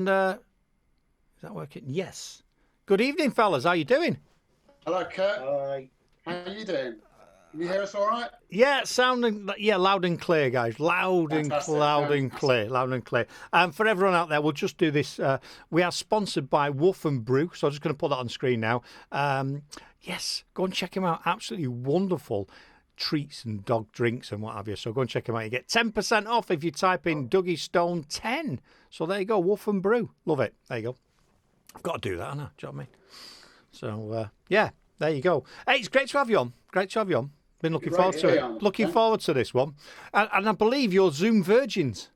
Is that working? Yes. Good evening, fellas. How you doing? Hello, Kurt. Hi. How are you doing? Can you hear us all right? Yeah, loud and clear, guys. Loud and clear. For everyone out there, we'll just do this. We are sponsored by Woof and Brew, so I'm just going to put that on screen now. Yes, go and check them out. Absolutely wonderful treats and dog drinks and what have you. So go and check them out. You get 10% off if you type in DuggyStone10. So there you go, Woof and Brew. Love it. There you go. I've got to do that, haven't I? Do you know what I mean? So, yeah, there you go. Hey, it's great to have you on. Been looking forward to it. Looking forward to this one. And I believe you're Zoom virgins.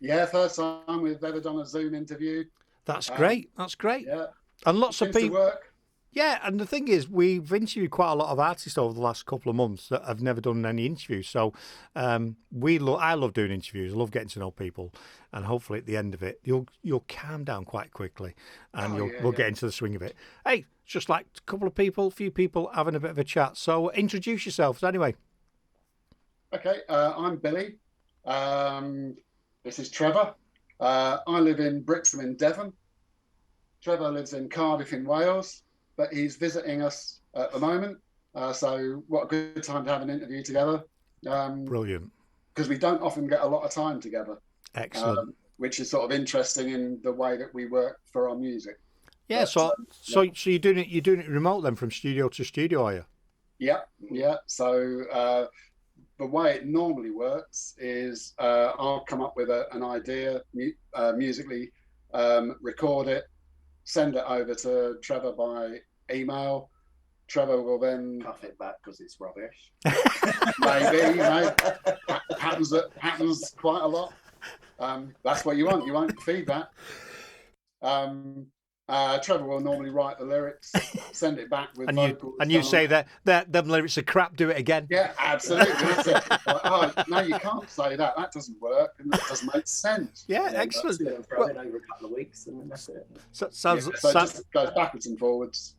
Yeah, first time we've ever done a Zoom interview. That's great. Yeah. And lots of people. Work. Yeah, and the thing is, we've interviewed quite a lot of artists over the last couple of months that have never done any interviews. So I love doing interviews. I love getting to know people, and hopefully at the end of it, you'll calm down quite quickly, and we'll get into the swing of it. Hey, it's just like a few people having a bit of a chat. So introduce yourselves anyway. Okay, I'm Billy. This is Trevor. I live in Brixham in Devon. Trevor lives in Cardiff in Wales. But he's visiting us at the moment. So what a good time to have an interview together. Brilliant. Because we don't often get a lot of time together. Excellent. Which is sort of interesting in the way that we work for our music. Yeah, so you're doing it remote then, from studio to studio, are you? Yeah. So the way it normally works is I'll come up with an idea musically, record it, send it over to Trevor by email. Trevor will then cuff it back because it's rubbish. Maybe, happens quite a lot. That's what you want. You want feedback. Trevor will normally write the lyrics, send it back with vocals. And you say that them lyrics are crap. Do it again. Yeah, absolutely. No, you can't say that. That doesn't work, and that doesn't make sense. Yeah, excellent. Throw it over a couple of weeks, and that's it. So it just goes backwards and forwards.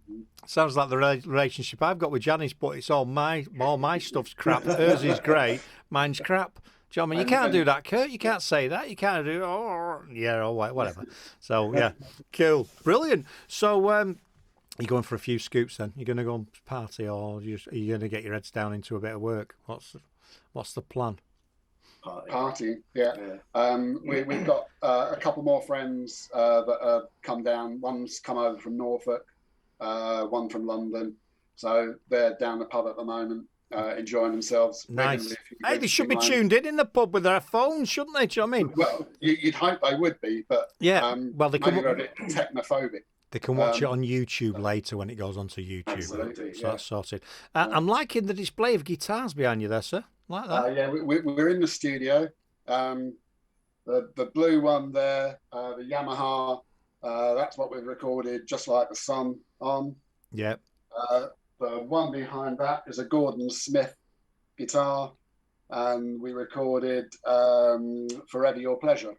Sounds like the relationship I've got with Janice, but it's all my stuff's crap. Hers is great. Mine's crap. Do you know what I mean? You can't do that, Kurt. You can't say that. You can't do whatever. So yeah, cool, brilliant. So you're going for a few scoops then? You're going to go and party, or are you going to get your heads down into a bit of work? What's the plan? Party, yeah. We've got a couple more friends that have come down. One's come over from Norfolk, one from London. So they're down the pub at the moment. Enjoying themselves. Nice. Hey, they should be tuned in the pub with their phones, shouldn't they? Do you know what I mean? Well, you'd hope they would be, but yeah. Well, they can. Maybe a bit technophobic. They can watch it on YouTube later when it goes onto YouTube. Absolutely, so that's sorted. I'm liking the display of guitars behind you there, sir. Like that. Yeah, we're in the studio. The blue one there, the Yamaha. That's what we've recorded, Just Like the Sun on. Yeah. The one behind that is a Gordon Smith guitar, and we recorded Forever Your Pleasure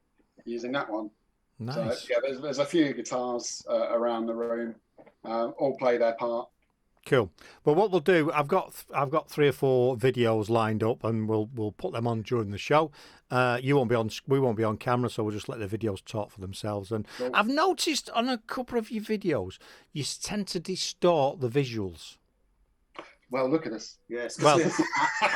using that one. Nice. So, yeah, there's a few guitars around the room, all play their part. Cool. Well, what we'll do, I've got 3 or 4 videos lined up, and we'll put them on during the show. We won't be on camera, so we'll just let the videos talk for themselves. And cool. I've noticed on a couple of your videos, you tend to distort the visuals. Well, look at us. Yes. Well,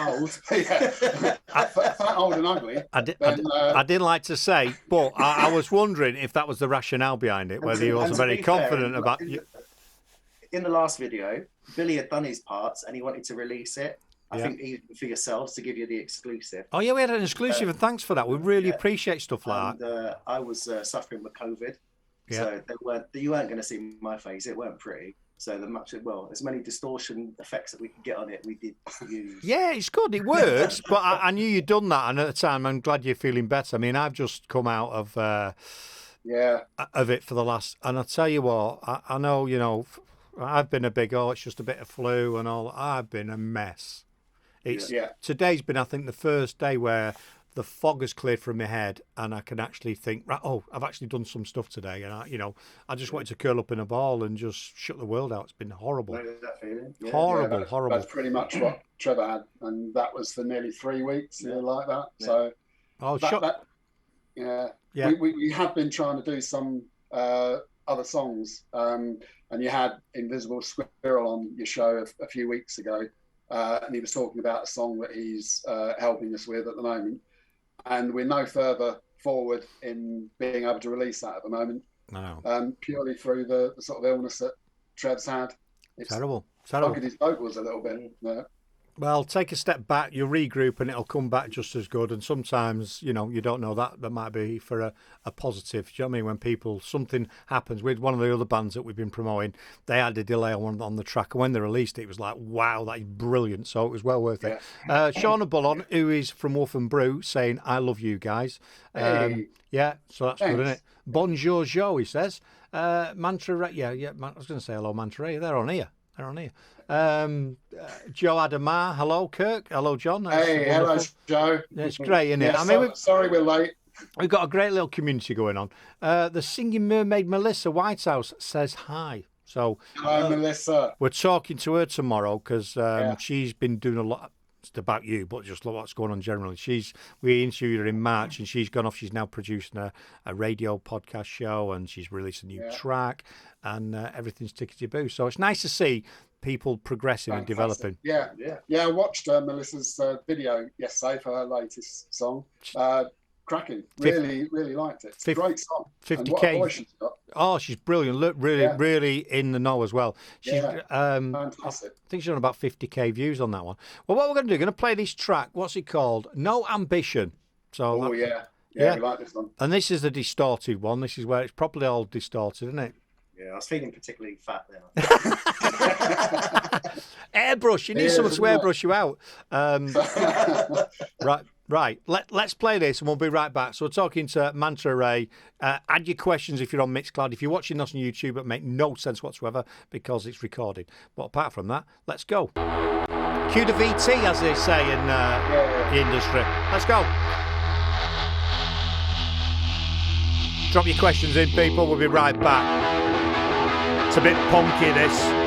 old. Yeah. Fat, old and ugly. I didn't like to say, but I was wondering if that was the rationale behind it, whether you wasn't very confident about you. In the last video, Billy had done his parts and he wanted to release it. I think even for yourselves to give you the exclusive. Oh, yeah, we had an exclusive, and thanks for that. We really appreciate stuff like that. I was suffering with COVID, so you weren't going to see my face. It weren't pretty. So as many distortion effects that we could get on it, we did use. Yeah, it's good. It works. But I knew you'd done that, and at the time, I'm glad you're feeling better. I mean, I've just come out of it for the last, and I tell you what, I know, you know, I've been it's just a bit of flu and all. I've been a mess. Today's been, I think, the first day where the fog has cleared from my head, and I can actually think, I've actually done some stuff today, and I just wanted to curl up in a ball and just shut the world out. It's been horrible. That feeling. Yeah. Horrible. That's pretty much what Trevor had, and that was for nearly 3 weeks, like that. Yeah. So, Yeah. We have been trying to do some other songs, and you had Invisible Squirrel on your show a few weeks ago, and he was talking about a song that he's helping us with at the moment, and we're no further forward in being able to release that at the moment. No. Purely through the sort of illness that Trev's had. It's terrible. bugged his vocals a little bit. Yeah. Well, take a step back, you regroup, and it'll come back just as good. And sometimes, you don't know that might be for a positive. Do you know what I mean? When something happens with one of the other bands that we've been promoting, they had a delay on the track, and when they released it, it was like, wow, that is brilliant. So it was well worth it. Shauna Bullon, who is from Wolf and Brew, saying, I love you guys. Hey. Yeah, so that's Thanks. good, isn't it? Bonjour, Joe, he says. Mantra Ray, I was going to say hello, Mantra Ray. They're on here. Joe Adamar, hello, Kirk. Hello, John. That's hello, wonderful. Joe. It's great, isn't it? Yeah, I mean, sorry we're late. we've got a great little community going on. The singing mermaid Melissa Whitehouse says hi. So, Hi, Melissa. we're talking to her tomorrow because she's been doing a lot. It's about you, but just what's going on generally. We interviewed her in March, and she's gone off. She's now producing a radio podcast show, and she's released a new track, and everything's tickety-boo. So it's nice to see people progressing and developing. Yeah. I watched Melissa's video yesterday for her latest song. Cracking. Really liked it. It's a great song. 50K. And what a voice she's got. Oh, she's brilliant. Look, really in the know as well. She's, fantastic. I think she's on about 50K views on that one. Well, what we're going to do, we're going to play this track. What's it called? No Ambition. So, we like this one. And this is the distorted one. This is where it's properly all distorted, isn't it? Yeah, I was feeling particularly fat there. Airbrush. You need someone to airbrush you out. Right. Let's play this, and we'll be right back. So we're talking to Mantra Ray. Add your questions if you're on Mixcloud. If you're watching us on YouTube, it makes no sense whatsoever because it's recorded. But apart from that, let's go. Cue the VT, as they say in the industry. Let's go. Drop your questions in, people. We'll be right back. It's a bit punky, this.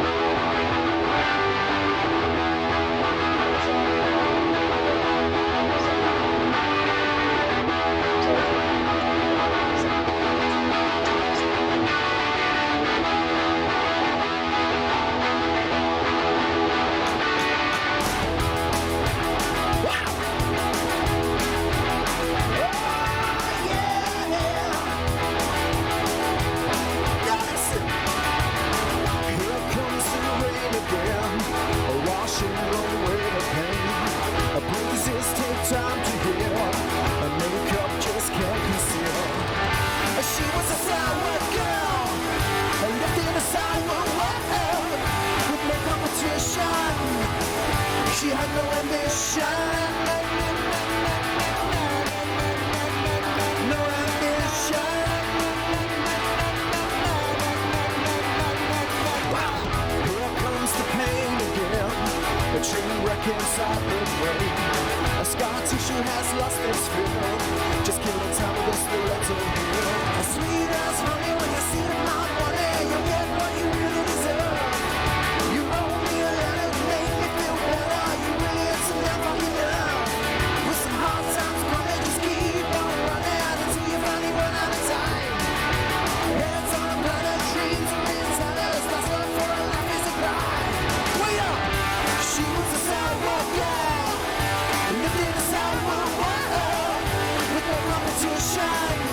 She had no ambition. No ambition. Here comes the pain again. The train wreck inside the brain. A scar tissue has lost its feel. Just kill the time with a stiletto heel. As sweet as honey when you see the mouth money, you get what you really deserve. You owe me a letter to make me feel better. You really it's never enough. With some hard times coming, just keep on running until you finally run out of time. Heads on a planet, dreams and desires. That's what for a life is a crime. Way up! She was a sidewalk girl. Lived in a sidewalk world with no competition.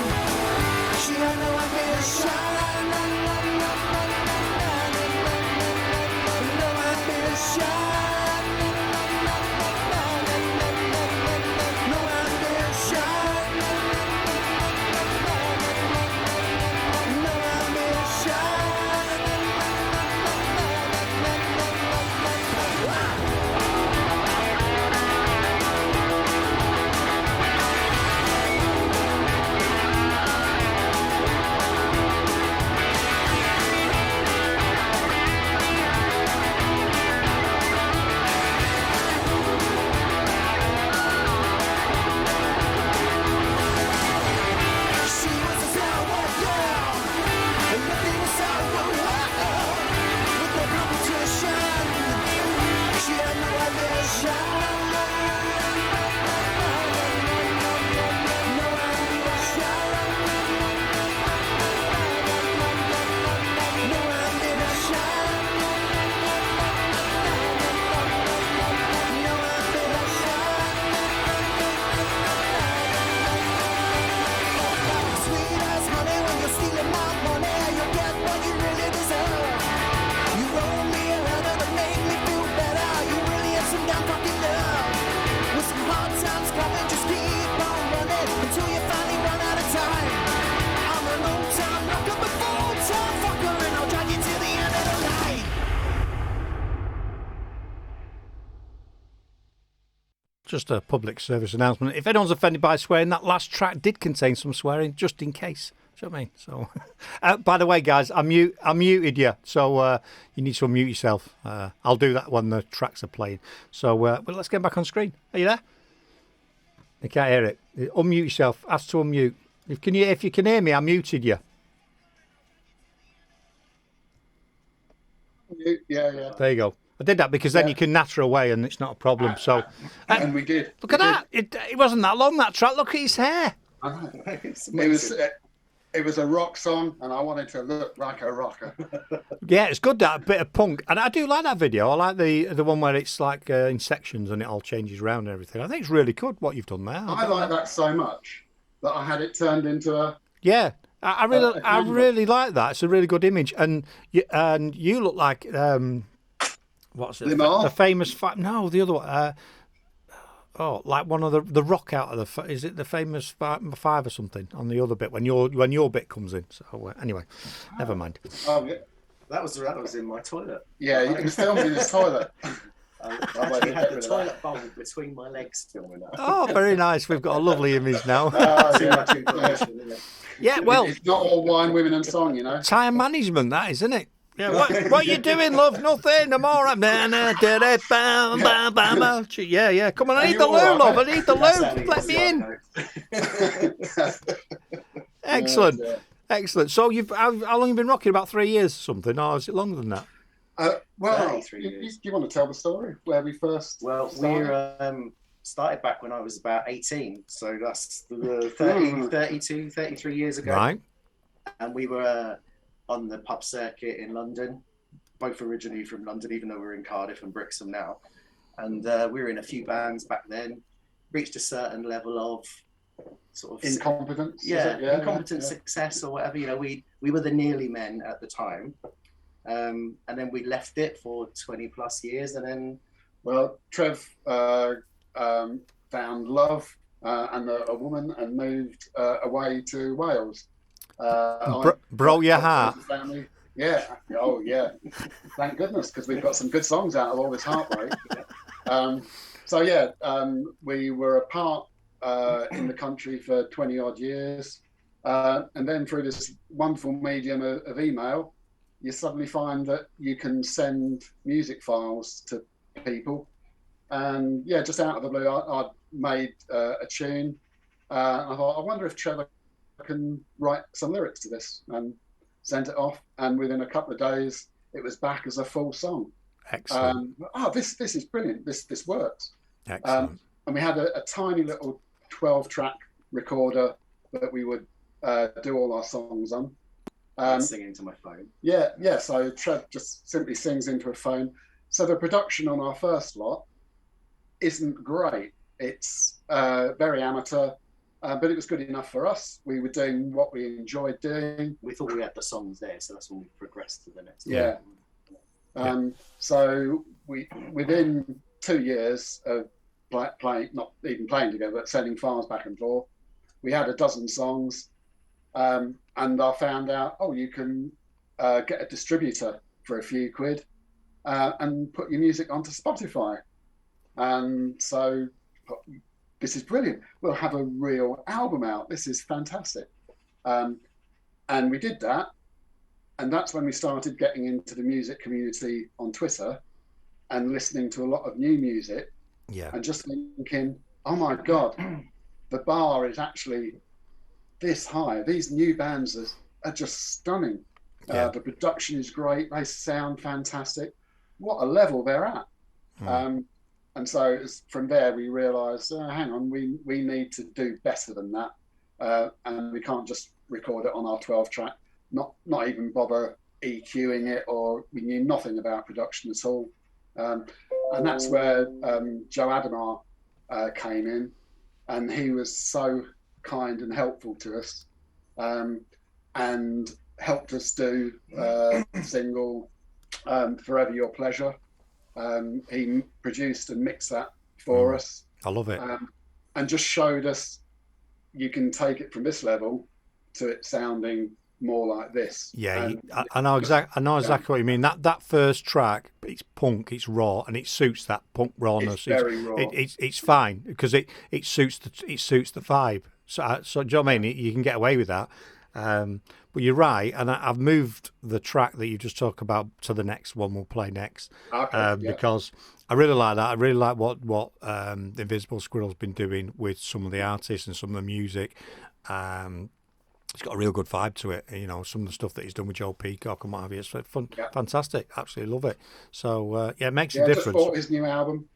just a public service announcement. If anyone's offended by swearing, that last track did contain some swearing, just in case. Do you know what I mean? So, by the way, guys, I muted you, so you need to unmute yourself. I'll do that when the tracks are playing. So, well, let's get back on screen. Are you there? I can't hear it. Unmute yourself. Ask to unmute. If you can hear me, I muted you. Yeah. There you go. I did that because then you can natter away and it's not a problem. So, and we did. Look at that. It wasn't that long, that track. Look at his hair. It was a rock song, and I wanted to look like a rocker. Yeah, it's good, that bit of punk. And I do like that video. I like the one where it's like in sections and it all changes around and everything. I think it's really good what you've done there. I like that so much that I had it turned into a... Yeah, I really like that. It's a really good image. And you look like... what's it? The famous... No, the other one. Like one of the rock out of the... Is it the famous five or something on the other bit when your bit comes in? So anyway, never mind. Oh, yeah. That was in my toilet. Yeah, you can film in his toilet. I actually had the toilet bowl between my legs filming that. Oh, very nice. We've got a lovely image now. Too much information, isn't it? Yeah, well... It's not all wine, women and song, you know. Time management, that is, isn't it? Yeah, what you doing, love? Nothing. I'm all right. Yeah. Come on, I need the loo, love. I need the loo. Let me in. Excellent. Excellent. So how long have you been rocking? About 3 years or something? Or is it longer than that? Well, you want to tell the story where we first started? We started back when I was about 18. So that's 32, 33 years ago. Right. And we were... on the pub circuit in London, both originally from London, even though we're in Cardiff and Brixham now. And we were in a few bands back then, reached a certain level of sort of... Incompetence? Incompetent success or whatever. You know, we were the nearly men at the time. And then we left it for 20 plus years. And then... Well, Trev found love and a woman and moved away to Wales. Broke your heart. Family. Yeah. Oh, yeah. Thank goodness, because we've got some good songs out of all this heartbreak. We were apart in the country for 20 odd years. And then through this wonderful medium of email, you suddenly find that you can send music files to people. And yeah, just out of the blue, I made a tune. I thought, I wonder if Trevor can write some lyrics to this, and sent it off, and within a couple of days it was back as a full song. Excellent. This is brilliant, this works. Excellent. And we had a tiny little 12-track recorder that we would do all our songs on. Singing into my phone. So Trev just simply sings into a phone. So the production on our first lot isn't great. It's very amateur. But it was good enough for us. We were doing what we enjoyed doing. We thought we had the songs there, so that's when we progressed to the next one. So we, within 2 years of playing, not even playing together, but sending files back and forth, we had a dozen songs. And I found out, you can get a distributor for a few quid and put your music onto Spotify. And so... this is brilliant. We'll have a real album out. This is fantastic. And we did that. And that's when we started getting into the music community on Twitter and listening to a lot of new music. Yeah. And just thinking, oh my God, the bar is actually this high. These new bands are just stunning. Yeah. The production is great. They sound fantastic. What a level they're at. And so from there, we realised, hang on, we need to do better than that. And we can't just record it on our 12-track, not even bother EQing it, or we knew nothing about production at all. And that's where Joe Adamar came in, and he was so kind and helpful to us, and helped us do the single Forever Your Pleasure. He produced and mixed that for us. I love it. And just showed us you can take it from this level to it sounding more like this. Yeah, And I know exactly what you mean. That first track, it's punk, it's raw, and it suits that punk rawness. It's very raw. It's fine because it suits the vibe. So do you know what I mean? You can get away with that. But you're right, and I've moved the track that you just talked about to the next one we'll play next. Okay, Because I really like that. I really like what Invisible Squirrel's been doing with some of the artists and some of the music. It's got a real good vibe to it. You know, some of the stuff that he's done with Joe Peacock and what have you. It's fun, fantastic. Absolutely love it. So it makes a difference. Just bought his new album.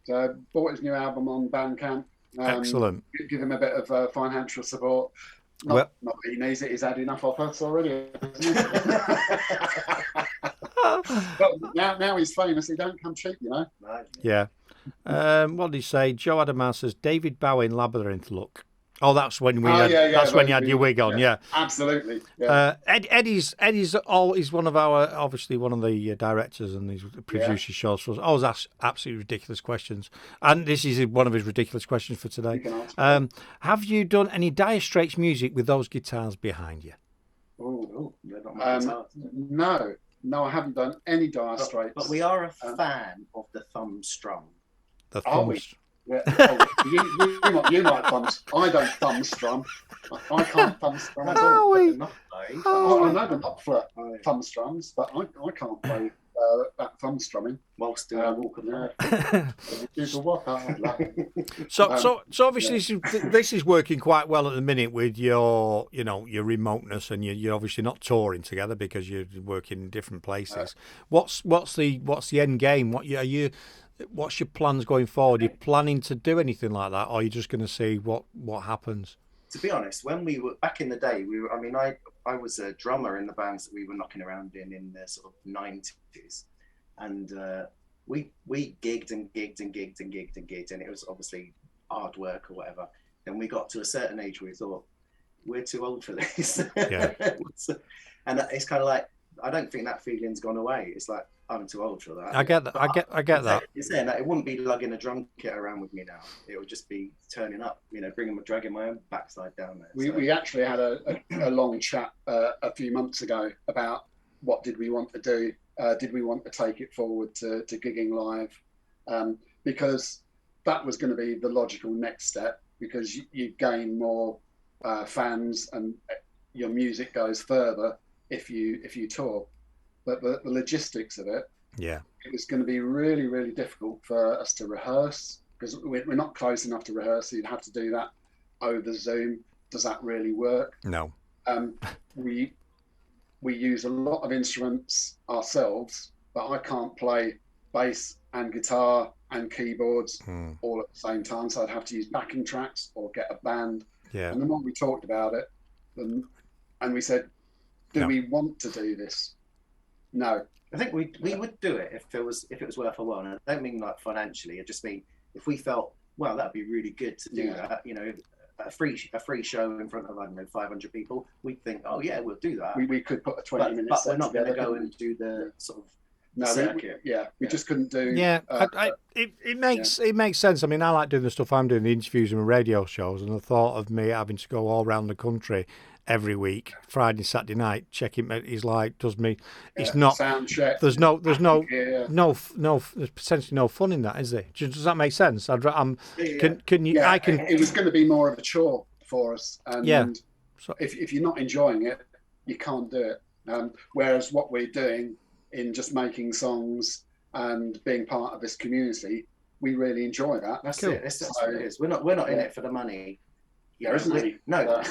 So bought his new album on Bandcamp. Excellent. Give him a bit of financial support. Not that he needs it. He's had enough off us already. But now he's famous. He don't come cheap, you know. Yeah. What did he say? Joe Adamar says David Bowie in Labyrinth look. Oh, that's when we had. That's when you had your wig on. Yeah, absolutely. Yeah. Eddie's he's one of our obviously one of the directors and he's produces shows for us. Always asks absolutely ridiculous questions, and this is one of his ridiculous questions for today. Have you done any Dire Straits music with those guitars behind you? No, I haven't done any Dire Straits. But we are a fan of the thumb strum. The thumb. Yeah. You might thumb. I don't thumb strum. I can't thumb strum at all. I know them up for thumb strums, but I can't play that thumb strumming whilst doing walk along. So obviously this is working quite well at the minute with your remoteness, and you're obviously not touring together because you're working in different places. What's the end game? What's your plans going forward? Are you planning to do anything like that, or are you just going to see what happens? To be honest, when we were back in the day, I was a drummer in the bands that we were knocking around in the sort of 90s, and we gigged and gigged and gigged and gigged and gigged, and it was obviously hard work or whatever. Then we got to a certain age where we thought we're too old for this. Yeah. And it's kind of like, I don't think that feeling's gone away. It's like, I'm too old for that. I get that. I get that. It's saying that it wouldn't be lugging a drum kit around with me now. It would just be turning up, dragging my own backside down there. We actually had a long chat a few months ago about what did we want to do. Did we want to take it forward to gigging live? Because that was going to be the logical next step, because you gain more fans and your music goes further if you tour. But the logistics of it, it was going to be really, really difficult for us to rehearse, because we're not close enough to rehearse. So you'd have to do that over Zoom. Does that really work? No. We use a lot of instruments ourselves, but I can't play bass and guitar and keyboards all at the same time. So I'd have to use backing tracks or get a band. Yeah. And the more we talked about it, and we said, do we want to do this? No, I think we would do it if it was worth a while. And I don't mean like financially. I just mean if we felt, well, that'd be really good to do that. A free show in front of 500 people. We'd think, oh yeah, we'll do that. We could put a 20 minutes. But we're not going to go and do the sort of circuit. We just couldn't do. Yeah, it makes sense. I mean, I like doing the stuff I'm doing, the interviews and radio shows, and the thought of me having to go all around the country every week, Friday, Saturday night, checking is like does me. It's not. Sound check. There's potentially no fun in that, is there? Does that make sense? Can you? Yeah, I can. It was going to be more of a chore for us, and So, if you're not enjoying it, you can't do it. Whereas what we're doing in just making songs and being part of this community, we really enjoy that. That's cool. That's what it is. We're not in it for the money. There isn't any. No, or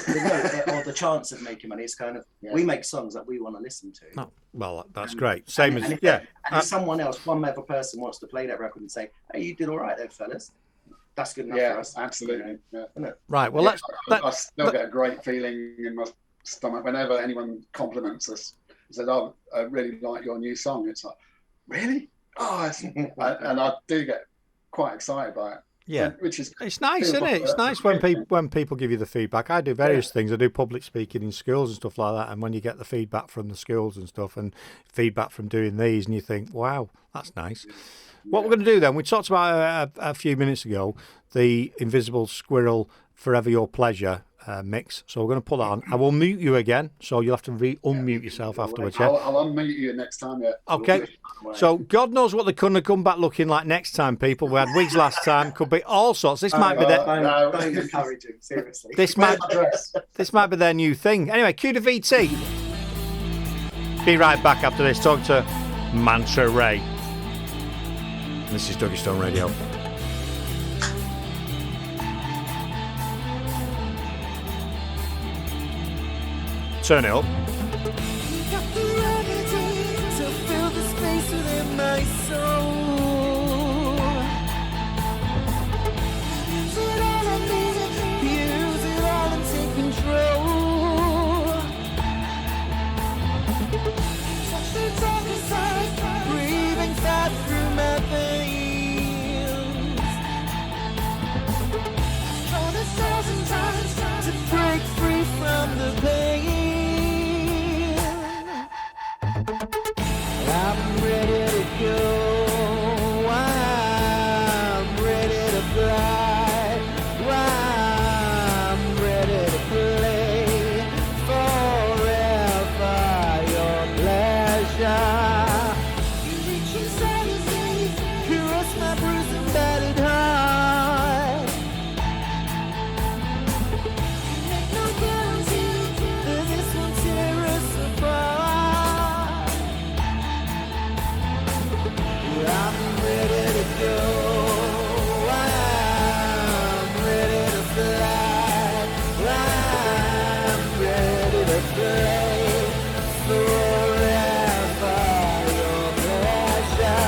the chance of making money. It's kind of we make songs that we want to listen to. Oh, well, that's great. Same as if someone else, one other person wants to play that record and say, "Hey, you did all right there, fellas." That's good enough for us. Absolutely. Right. Well, I still get a great feeling in my stomach whenever anyone compliments us. Said, "Oh, I really like your new song." It's like, really? Oh, and I do get quite excited by it. Yeah, which is it's nice, isn't it? It's nice when people give you the feedback. I do various things. I do public speaking in schools and stuff like that. And when you get the feedback from the schools and stuff, and feedback from doing these, and you think, "Wow, that's nice." What we're going to do then? We talked about a few minutes ago the Invisible Squirrel, Forever Your Pleasure mix. So we're going to put that on. I will mute you again, so you'll have to unmute yourself afterwards. Yeah? I'll unmute you next time. Yeah. Okay. So God knows what they couldn't come back looking like next time, people. We had wigs last time. Could be all sorts. This might be Don't encourage him, seriously. this might be their new thing. Anyway, cue to VT. Be right back after this. Talk to Manta Ray. This is Duggystone Radio. Turn it up. Got the remedy to fill the space within my soul. Use it all on me, use it all and take control. Touch the darker side, breathing fire through my veins. Tried 1,000 times to break free from the pain. I'm ready to go. I'm ready to fly. I'm ready to play forever. Your pleasure. You reach inside of me, caress my bruised and battered heart. Make no guarantee that this won't tear us apart. I'm ready to go. I'm ready to fly. I'm ready to play forever. Your pleasure.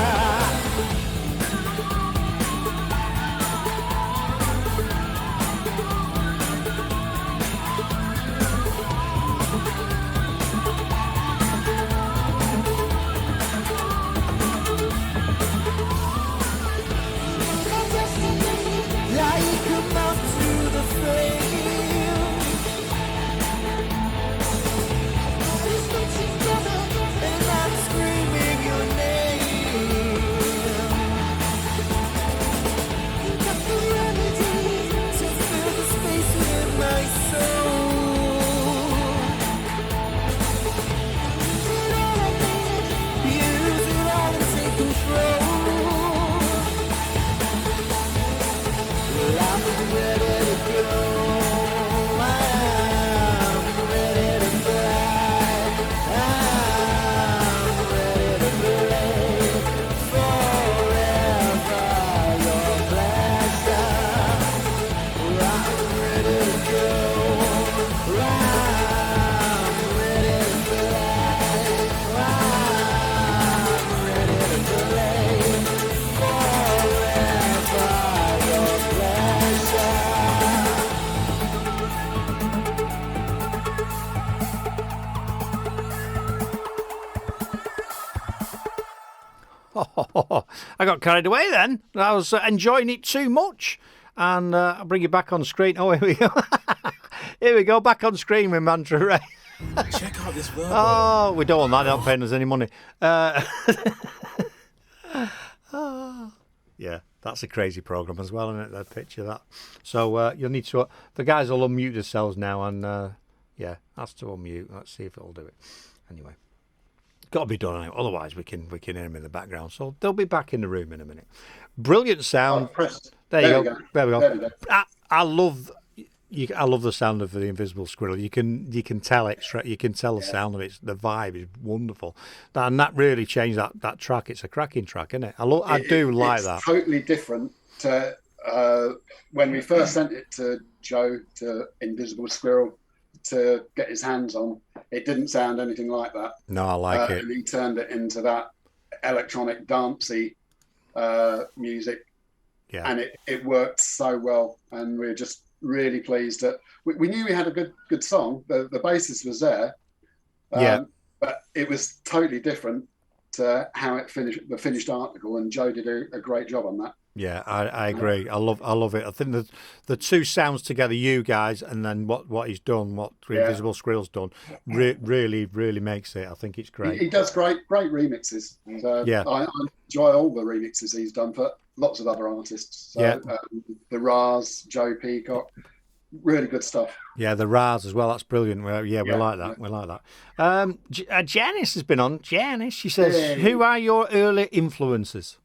Like a moth to the flame. And I'm screaming your name. You got the remedy to fill the space within my soul. Use it all and take control. I'm ready to go. I'm ready to fly. I'm ready to play forever. Your pleasure. I'm ready to go. I'm ready to fly. I'm ready to play forever. Your pleasure. I got carried away then. I was enjoying it too much. And I'll bring you back on screen. Oh, here we go. Here we go, back on screen with Manta Ray. Check out this verb. Oh, we don't want that. They're not paying us any money. Yeah, that's a crazy program as well, isn't it? That picture, that. So you'll need to. The guys will unmute themselves now, and yeah, that's to unmute. Let's see if it'll do it. Anyway, got to be done now. Otherwise, we can hear them in the background. So they'll be back in the room in a minute. Brilliant sound. There you go. There we go. I love. I love the sound of the Invisible Squirrel. You can tell the sound of it. The vibe is wonderful, and that really changed that track. It's a cracking track, isn't it? I do like that. It's totally different to when we first sent it to Joe, to Invisible Squirrel, to get his hands on. It didn't sound anything like that. No, I like it. And he turned it into that electronic dancey music, yeah, and it worked so well. And we're just really pleased that we knew we had a good song. The basis was there, but it was totally different to how it finished, the finished article, and Joe did a great job on that. Yeah, I agree. I love it. I think the two sounds together, you guys, and then what he's done, what Invisible Squirrel's done, really makes it. I think it's great. He does great remixes. So yeah, I enjoy all the remixes he's done for lots of other artists. So, the Raz, Joe Peacock, really good stuff. Yeah, the Raz as well. That's brilliant. We like that. Yeah. We like that. Janice has been on. Janice, she says, Hey. who are your early influences?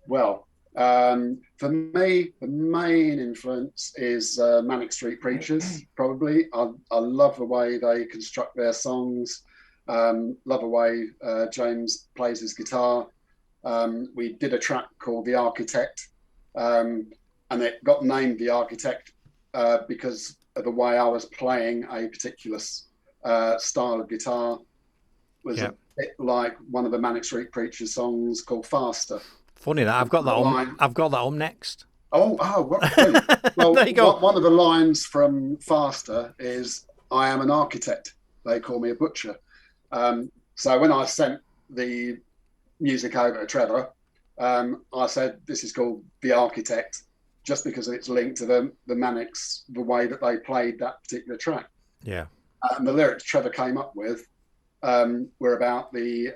Well, for me, the main influence is Manic Street Preachers, probably. I love the way they construct their songs, love the way James plays his guitar. We did a track called The Architect, and it got named The Architect because of the way I was playing a particular style of guitar. Was a bit like one of the Manic Street Preachers songs called Faster. Funny that I've got that on. I've got that on next. Well, there you go. One of the lines from Faster is, "I am an architect. They call me a butcher." So when I sent the music over to Trevor, I said this is called The Architect, just because it's linked to the Manics, the way that they played that particular track. Yeah. And the lyrics Trevor came up with were about the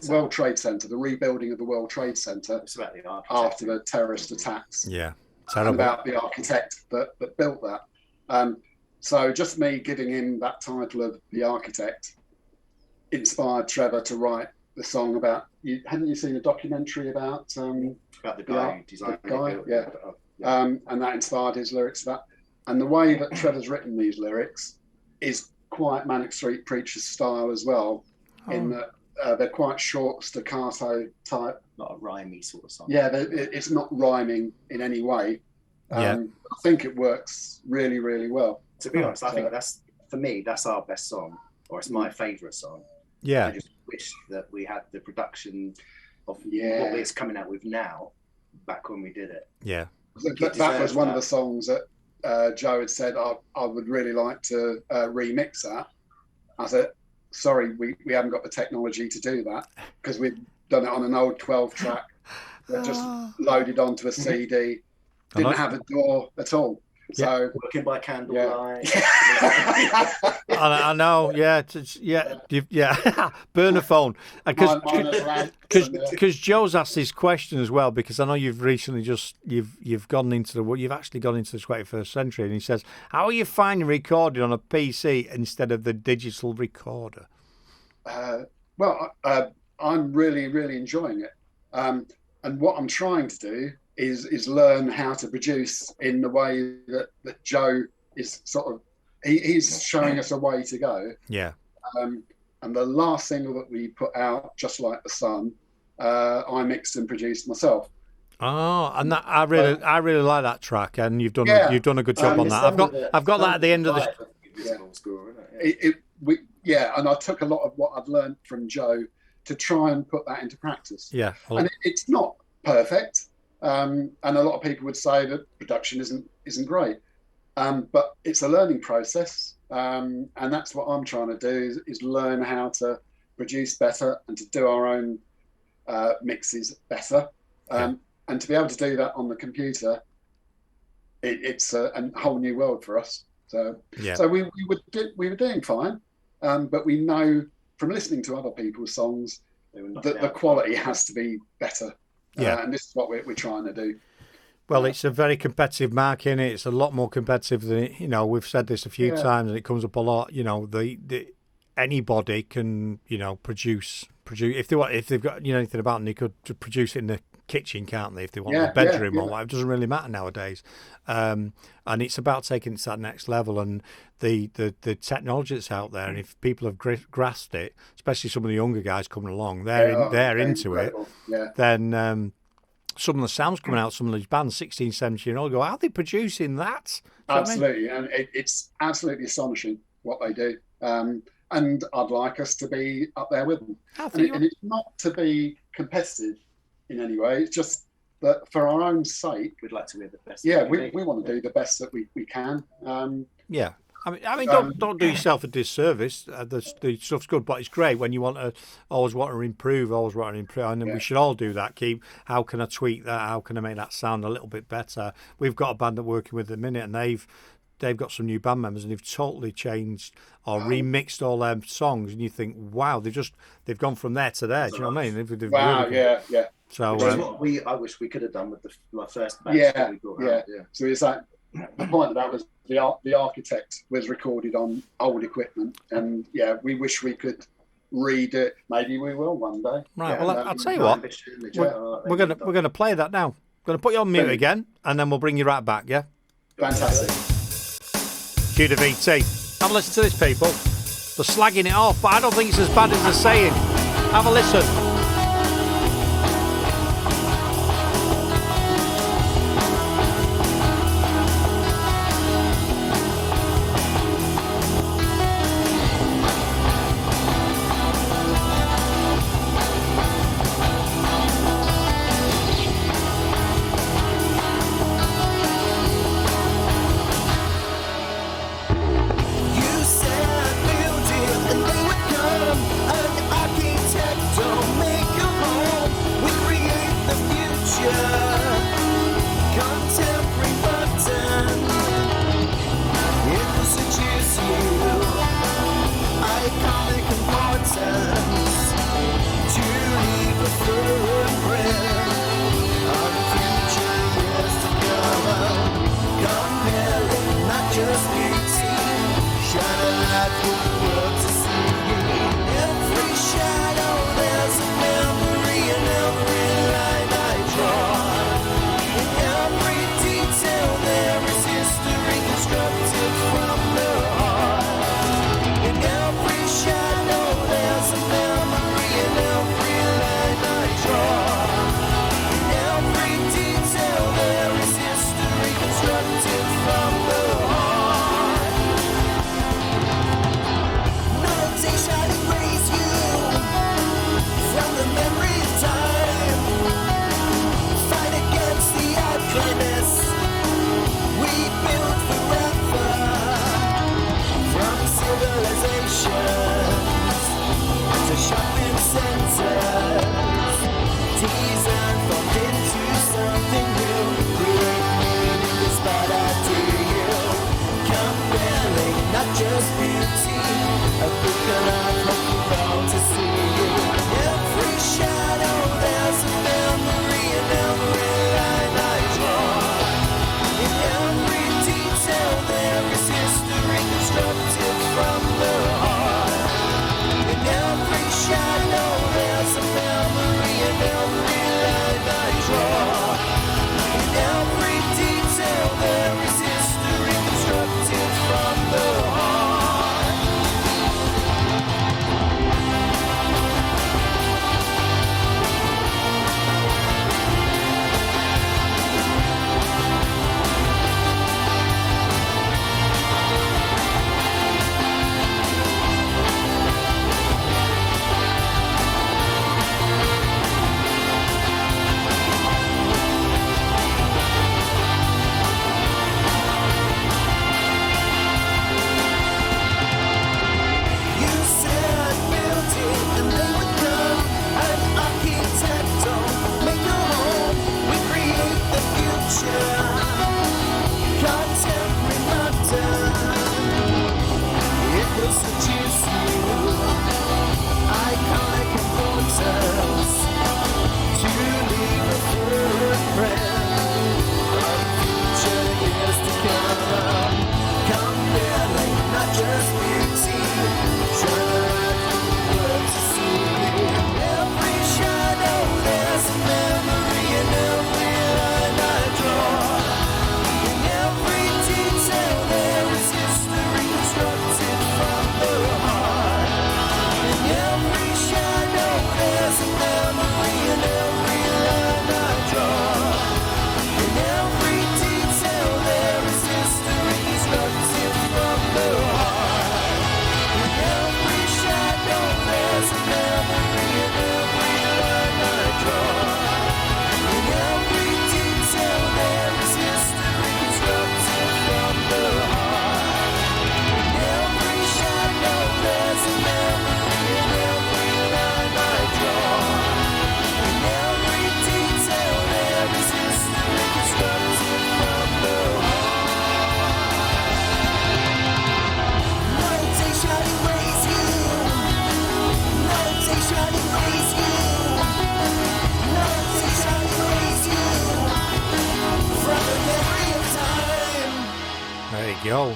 World Trade Center, the rebuilding of the World Trade Center. It's about the architect after the terrorist attacks. Yeah, terrible. And about the architect that built that. So just me giving him that title of The Architect inspired Trevor to write the song about. Hadn't you seen a documentary about the guy who designed the guy? Yeah. And that inspired his lyrics to that. And the way that Trevor's written these lyrics is quite Manic Street Preachers style as well, in that they're quite short, staccato type. Not a rhymey sort of song. Yeah, it's not rhyming in any way. I think it works really, really well. To be honest, I think for me, that's our best song, or it's my favourite song. Yeah. I just wish that we had the production of what it's coming out with now, back when we did it. Yeah. That was one of the songs that Joe had said, I would really like to remix that. I said, sorry, we haven't got the technology to do that, because we've done it on an old 12 track that just loaded onto a CD, didn't have a door at all. So working by candlelight. I know, burner phone. Because Joe's asked this question as well, because I know you've recently you've gone into you've actually gone into the 21st century, and he says, how are you finding recording on a PC instead of the digital recorder? I'm really, really enjoying it, and what I'm trying to do is learn how to produce in the way that Joe is sort of, he's showing us a way to go. Yeah. And the last single that we put out, Just Like the Sun, I mixed and produced myself. Oh, and that I really like that track, and you've done a good job on that. I've got that at the end of the. Invisible Squirrel, and I took a lot of what I've learned from Joe to try and put that into practice. Yeah. And it's not perfect. And a lot of people would say that production isn't great, but it's a learning process, and that's what I'm trying to do is learn how to produce better and to do our own mixes better, and to be able to do that on the computer, it's a whole new world for us. So we were doing fine, but we know from listening to other people's songs that the quality has to be better. Yeah, and this is what we're trying to do. Well, it's a very competitive market, and it's a lot more competitive than we've said this a few times, and it comes up a lot. Anybody can produce if they've got anything about them, they could produce it in the kitchen, can't they? If they want a bedroom or whatever, it doesn't really matter nowadays. And it's about taking it to that next level, and the technology that's out there. And if people have grasped it, especially some of the younger guys coming along, they're into incredible. Then some of the sounds coming out, some of these bands, 16, 17-year-old, go, how are they producing that? Absolutely, and it's absolutely astonishing what they do. And I'd like us to be up there with them. And it's not to be competitive in any way. It's just that for our own sake, we'd like to be the best. Yeah, we want to do the best that we can. I mean, don't do yourself a disservice. The stuff's good, but it's great when you always want to improve, and then we should all do that. How can I tweak that? How can I make that sound a little bit better? We've got a band that we're working with at the minute, and they've got some new band members and they've totally changed or remixed all their songs, and you think, wow, they've gone from there to there. Do you know what I mean? They've Wow, really yeah. So Which is what I wish we could have done with my first batch. Yeah, that we brought out. Yeah. So it's like the point of that was the Architect was recorded on old equipment, and we wish we could read it. Maybe we will one day. right. Yeah, well, I'll tell you what. We're gonna play that now. Gonna put you on mute again, and then we'll bring you right back. Yeah. Fantastic. Cue the VT. Have a listen to this, people. They're slagging it off, but I don't think it's as bad as they're saying. Have a listen. Shadow, there's a memory in every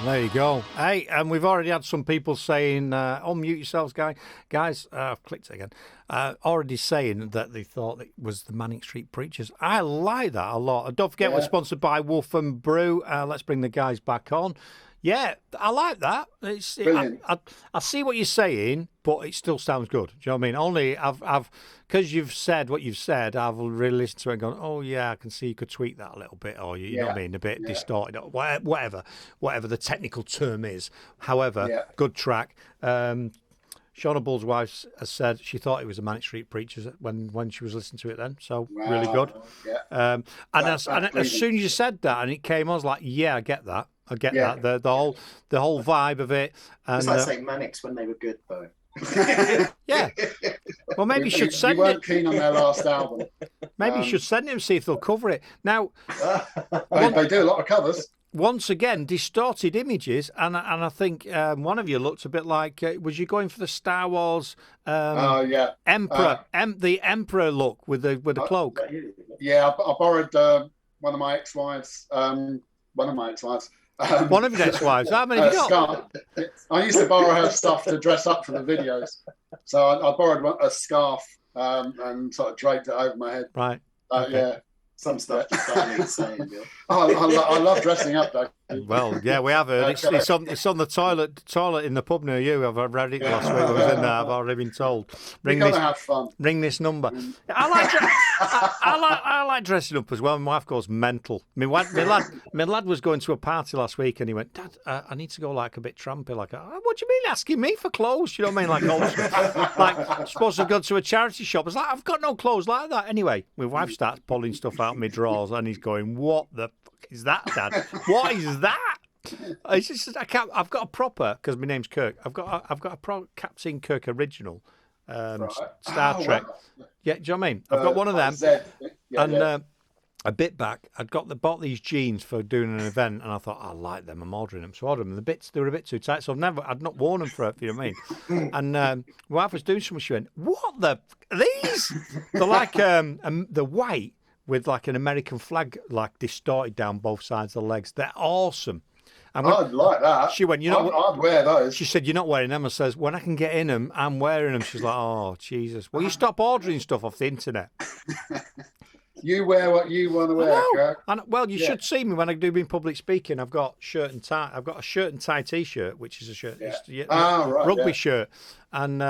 There you go. Hey, and we've already had some people saying, unmute yourselves, guys. I've clicked it again. Already saying that they thought it was the Manic Street Preachers. I like that a lot. And don't forget, we're sponsored by Wolf and Brew. Let's bring the guys back on. Yeah, I like that. I see what you're saying, but it still sounds good. Do you know what I mean? Only I've because you've said what you've said, I've really listened to it and gone, oh yeah, I can see you could tweak that a little bit, or you know what I mean, a bit distorted, or whatever the technical term is. However, good track. Shauna Bull's wife has said she thought it was a Manic Street Preachers when she was listening to it then. So really good. Yeah. As soon as you said that and it came, I was like, yeah, I get that. I get that. The whole vibe of it. And, it's like saying Manics when they were good, though. Yeah. Well, maybe you should send it. You weren't keen on their last album. Maybe you should send it and see if they'll cover it. Now, they do a lot of covers. Once again, distorted images, and I think one of you looked a bit like, was you going for the Star Wars Emperor, the Emperor look with the cloak? Yeah, I borrowed one of my ex-wives. One of your ex-wives. How many have you got? I used to borrow her stuff to dress up for the videos. So I borrowed a scarf and sort of draped it over my head. Right. Okay. Yeah. Some stuff just don't need saying, Bill. I love dressing up, though. Well, yeah, we have heard. It's on the toilet in the pub near you. I've read it last week. I was in there. I've already been told. Have fun. Ring this number. I like dressing up as well. My wife goes mental. My lad was going to a party last week and he went, Dad, I need to go like a bit trampy. Like, what do you mean asking me for clothes? You know what I mean? Like I'm supposed to go to a charity shop. It's like, I've got no clothes like that. Anyway, my wife starts pulling stuff out of my drawers and he's going, what the fuck is that, Dad? What is that? It's just, I've got a proper, because my name's Kirk, I've got a pro Captain Kirk original Star Trek. Wow. Yeah, do you know what I mean? I've got one of them. A bit back, bought these jeans for doing an event, and I thought, I like them. I'm ordering them, so I ordered them. They were a bit too tight, so I'd not worn them for it. You know what I mean? And my wife was doing something. She went, "What the these? They're like the white with like an American flag, like distorted down both sides of the legs. They're awesome." I'd like that. She went, I'd wear those. She said, "You're not wearing them." I says, "When I can get in them, I'm wearing them." She's like, "Oh, Jesus. Well, you stop ordering stuff off the internet." You wear what you want to wear, Kirk. Well, you should see me when I do in public speaking. I've got shirt and tie. I've got a shirt and tie T-shirt, which is a shirt, rugby shirt. And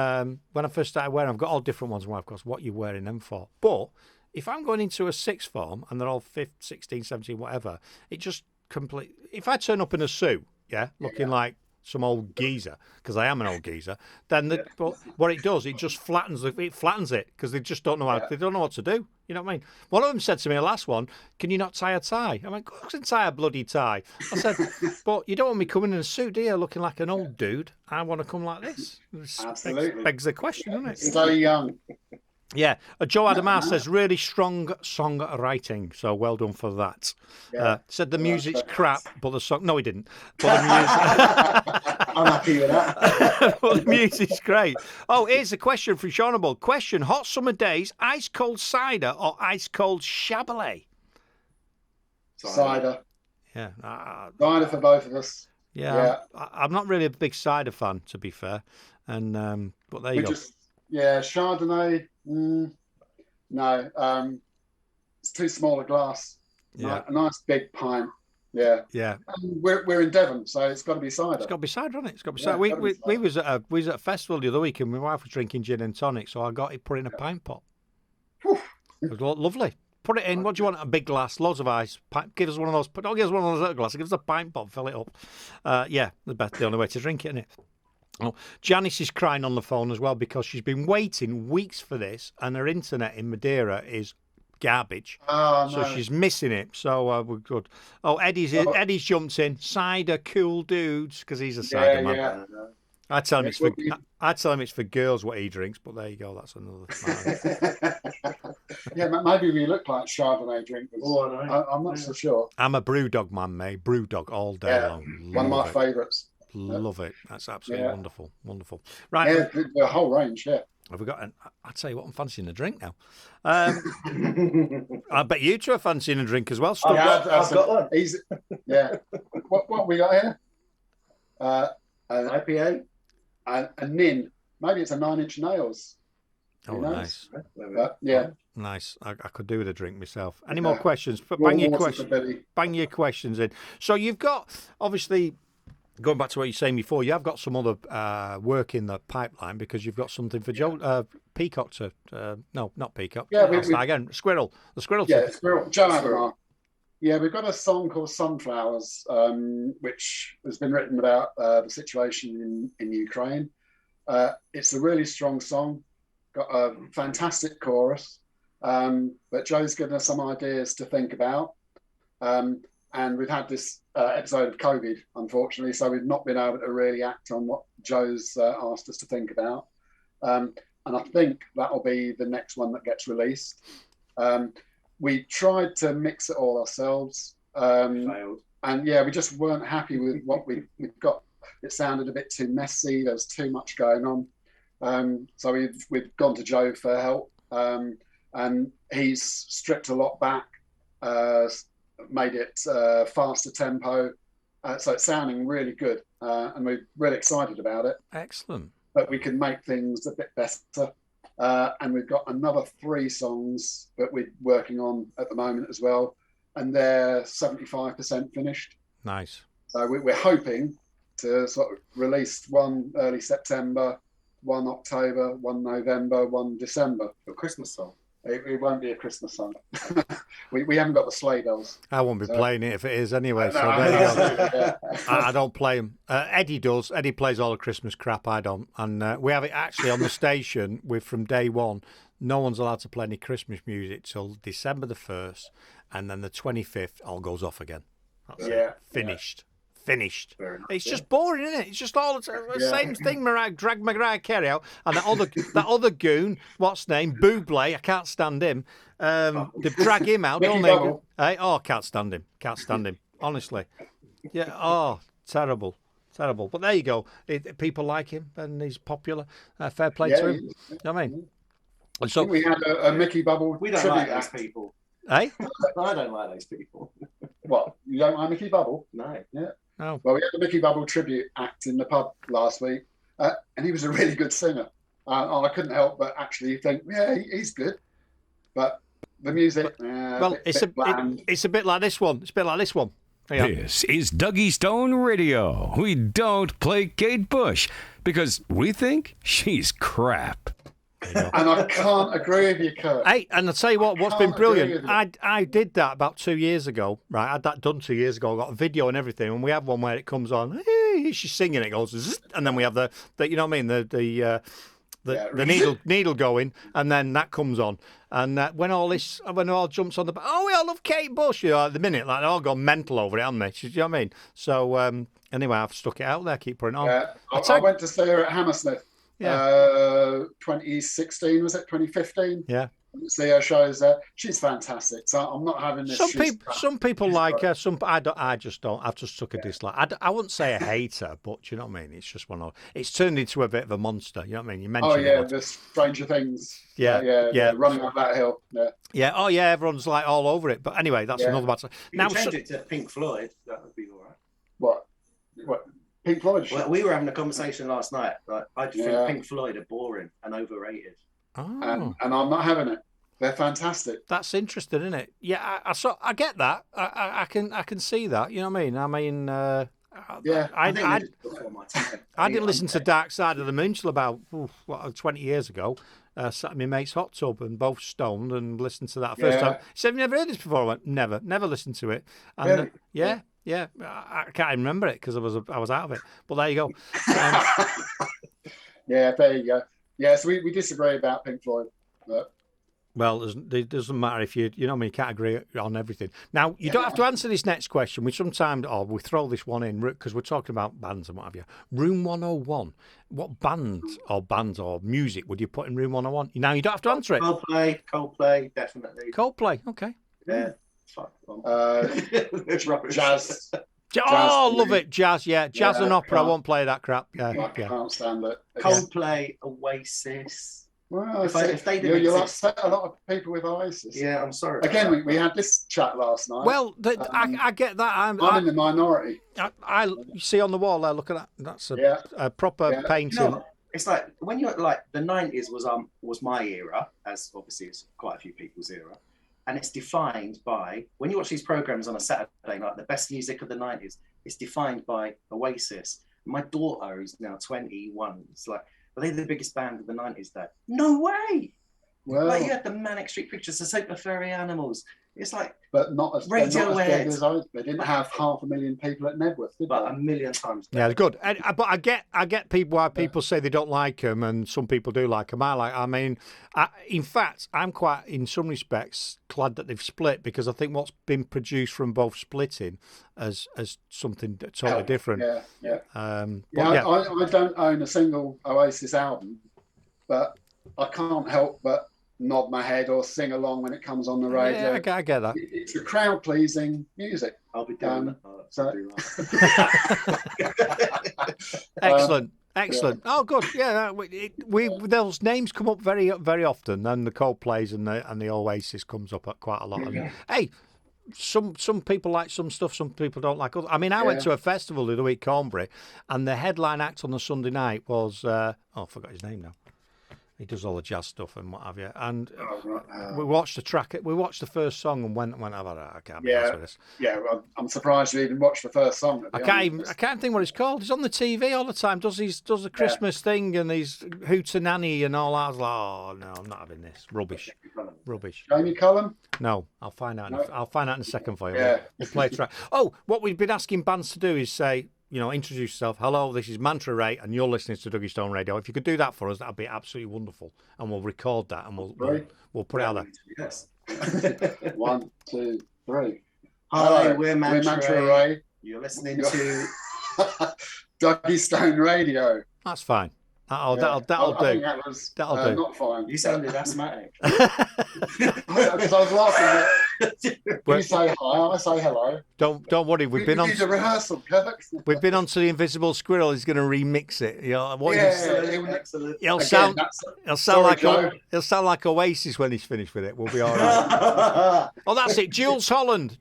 when I first started wearing, I've got all different ones. Well, of course, what are you wearing them for? But if I'm going into a sixth form and they're all 5th, 16, 17, whatever, it just complete. If I turn up in a suit, looking like some old geezer, because I am an old geezer, then what it does, it just flattens it because they just don't know how they don't know what to do. You know what I mean? One of them said to me, the last one, "Can you not tie a tie?" I went, "I can tie a bloody tie." I said, "But you don't want me coming in a suit, do you? Looking like an old dude. I want to come like this." Absolutely. Begs the question, doesn't it? Stay young. Yeah, Joe Adamar says really strong songwriting, so well done for that. Said the music's crap, but the song. No, he didn't. But the music. I'm happy with that. Well, the music's great. Oh, here's a question from Shawnable. Question: hot summer days, ice cold cider or ice cold Chablis? Cider. Yeah. Cider for both of us. Yeah. I'm not really a big cider fan, to be fair. And but there you go. Chardonnay. No, it's too small a glass. Yeah, a nice big pint. Yeah. And we're in Devon, so it's got to be cider. It's got to be cider, hasn't it? It's got to be cider. We was at a festival the other week, and my wife was drinking gin and tonic, so I got it put in a pint pot. Whew. It was lovely. Put it in. What do you want? A big glass, loads of ice. Give us one of those. Don't give us one of those little glasses. Give us a pint pot. Fill it up. The only way to drink it, isn't it? Oh, Janice is crying on the phone as well because she's been waiting weeks for this, and her internet in Madeira is garbage. Oh, no. So she's missing it. So we're good. Oh, Eddie's jumped in. Cider, cool dudes, because he's a cider man. Yeah. I tell him it's for girls what he drinks, but there you go. That's another matter. Maybe we look like Chardonnay drinkers. I'm not so sure. I'm a brew dog man, mate. Brew dog all day long. One of my favourites. Love it. That's absolutely wonderful. Right. Yeah, the whole range, Have we got I'd tell you what, I'm fancying a drink now. I bet you two are fancying a drink as well. I've got one. What we got here? An IPA. a Nin. Maybe it's a 9 Inch Nails. Oh, Who knows? nice. But, yeah. Nice. I could do with a drink myself. Any more questions? Bang your questions in. So you've got, obviously, going back to what you were saying before, you have got some other work in the pipeline because you've got something for Joe Peacock to. No, not Peacock. Yeah, again, Squirrel. The Squirrel. Yeah, Squirrel. Joe Adamar. Yeah, we've got a song called Sunflowers, which has been written about the situation in Ukraine. It's a really strong song, got a fantastic chorus, but Joe's given us some ideas to think about. And we've had this episode of COVID, unfortunately, so we've not been able to really act on what Joe's asked us to think about. And I think that'll be the next one that gets released. We tried to mix it all ourselves. Failed. And yeah, we just weren't happy with what we've got. It sounded a bit too messy. There was too much going on. So we've gone to Joe for help. And he's stripped a lot back, made it faster tempo. So it's sounding really good. And we're really excited about it. Excellent. But we can make things a bit better. And we've got another 3 songs that we're working on at the moment as well. And they're 75% finished. Nice. So we're hoping to sort of release one early September, one October, one November, one December. A Christmas song. It won't be a Christmas song. we haven't got the sleigh bells. I won't be playing it if it is anyway. So there you go. I don't play them. Eddie does. Eddie plays all the Christmas crap. I don't. And we have it actually on the station. From day one. No one's allowed to play any Christmas music till December the 1st, and then the 25th all goes off again. That's it. Finished. Finished. It's just boring, isn't it? It's just all the same thing. Drag Mariah Carey out, and that other goon, what's his name, Bublé. I can't stand him. They drag him out, don't they? I can't stand him. Can't stand him. Honestly. Yeah. Oh, terrible. Terrible. But there you go. People like him, and he's popular. Fair play to him. You know what I mean? And so we had a Mickey Bubble. We don't like those people. Hey? I don't like those people. What? You don't like Mickey Bubble? No. Yeah. Oh. Well, we had the Mickey Bubble tribute act in the pub last week, and he was a really good singer. I couldn't help but actually think, yeah, he's good. But the music, it's a bit like this one. It's a bit like this one. This is Dougie Stone Radio. We don't play Kate Bush because we think she's crap. And I can't agree with you, Kurt. Hey, and I'll tell you what's been brilliant. I did that about 2 years ago, right? I had that done 2 years ago. I got a video and everything, and we have one where it comes on. Hey, she's singing, it goes, zzz, and then we have the you know what I mean, the needle going, and then that comes on. And when it all jumps on the, we all love Kate Bush. You know, at the minute, like they're all gone mental over it, haven't they? You know what I mean? So anyway, I've stuck it out there, keep putting it on. I went to see her at Hammersmith. 2016 was it? 2015. Yeah. See her shows there. She's fantastic. So I'm not having this. Some people like her. Some I just don't. I've just took a dislike. I wouldn't say I hate her, but you know what I mean. It's just one of. It's turned into a bit of a monster. You know what I mean. You mentioned. The Stranger Things. Yeah. Running up that hill. Yeah. Yeah. Oh yeah. Everyone's like all over it. But anyway, that's another matter. Now change it to Pink Floyd. That would be all right. What? Pink Floyd. Well, we were having a conversation last night. Like, I just think Pink Floyd are boring and overrated. Oh. And I'm not having it. They're fantastic. That's interesting, isn't it? Yeah, I get that. I can see that. You know what I mean? I didn't listen to Dark Side of the Moon till about 20 years ago. Sat in my mate's hot tub and both stoned and listened to that first time. He said, "Have you never heard this before?" I went, "Never listened to it." And really? Yeah, I can't even remember it because I was out of it. But there you go. Yeah, there you go. Yeah, so we disagree about Pink Floyd. But... Well, it doesn't matter if you know what I mean, you can't agree on everything. Now, you don't have to answer this next question. We sometimes, we throw this one in because we're talking about bands and what have you. Room 101. What bands or music would you put in Room 101? Now, you don't have to answer it. Coldplay, definitely. Coldplay, okay. Yeah. Jazz. Love it. Jazz, jazz and opera. I won't play that crap. I can't stand it. Coldplay, Oasis. Well, If they didn't you'll exist- upset a lot of people with Oasis. Yeah, I'm sorry. about Again, that. we had this chat last night. Well, I get that. I'm in the minority. You see on the wall there. Look at that. That's Yeah. a proper Yeah. painting. No, it's like when you're like the 90s was my era, as obviously it's quite a few people's era, and it's defined by when you watch these programs on a Saturday night, the best music of the 90s. It's defined by Oasis. My daughter, who's now 21, it's like, are they the biggest band of the 90s, Dad? No way! Well, Like you had the Manic Street Pictures, the Super Furry Animals. It's like, but not as big Radiohead. as Oasis. They didn't have 500,000 people at Nebworth, did but they? a million times. Yeah, it's good. But I get people why people say they don't like them, and some people do like them. In fact, I'm quite, in some respects, glad that they've split, because I think what's been produced from both splitting as something totally different. Yeah. But I don't own a single Oasis album, but I can't help but nod my head or sing along when it comes on the radio. Yeah, I get that. It's a crowd-pleasing music. I'll be doing Excellent. Oh, good. Yeah, those names come up very, very often, and the Coldplays and the Oasis comes up at quite a lot. And, hey, some people like some stuff, some people don't like others. I mean, I went to a festival the other week, Cornbury, and the headline act on the Sunday night was I forgot his name now. He does all the jazz stuff and what have you. And we watched the first song and went, I can't be honest with this. Yeah, well, I'm surprised you even watched the first song. I can't think what it's called. He's on the TV all the time. Does the Christmas thing and these hootenanny and all that. I was like, oh no, I'm not having this. Rubbish. Jamie Cullum? No, I'll find out. I'll find out in a second for you. Yeah. We'll play a track. Oh, what we've been asking bands to do is say, introduce yourself. Hello, this is Mantra Ray, and you're listening to Dougie Stone Radio. If you could do that for us, that'd be absolutely wonderful. And we'll record that, and we'll put it out there. Yes. 1, 2, 3. Hi, we're Mantra Ray. You're listening to Dougie Stone Radio. That's fine. That'll do. I think that was That'll do. not fine. You sounded asthmatic. Because I was laughing. You say hi, I say hello. Don't worry. We've been on the rehearsal, Kirk. We've been on to the Invisible Squirrel. He's going to remix it. Excellent. He'll sound like Oasis when he's finished with it. We'll be all right. Oh, that's it. Jules Holland.